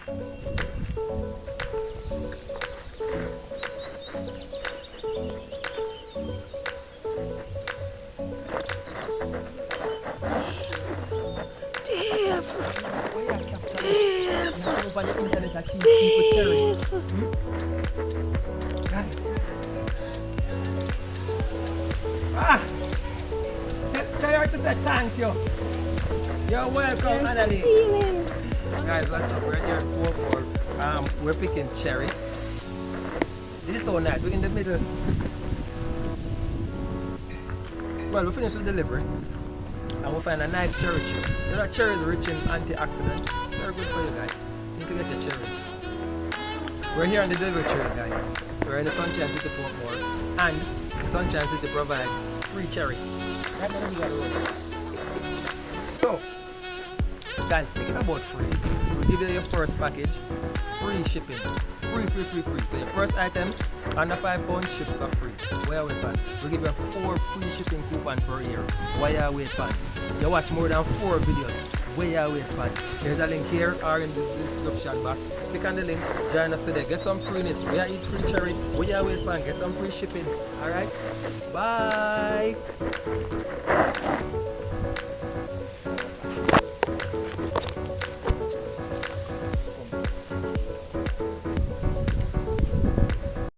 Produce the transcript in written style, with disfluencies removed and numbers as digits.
Tell her to say thank you. You're welcome, Annalie. Guys, what's up? We're here at Portmore. We're picking cherry. This is so nice. We're in the middle. Well, we finished with delivery. And we'll find a nice cherry tree. You know, cherry is rich in antioxidants. Very good for you guys. You need to get your cherries. We're here on the delivery trail, guys. We're in the Sunshine City Portmore. And the Sunshine City provide free cherry. So, guys, thinking about free, we'll give you your first package, free shipping. Free. So your first item under £5 shipped for free. Where are we pan? We'll give you 4 free shipping coupons per year. Where are we pan? You watch more than 4 videos. Where are we pan? There's a link here or in the description box. Click on the link, join us today. Get some freeness. We are eat free cherry. Where are we pan? Get some free shipping. Alright? Bye!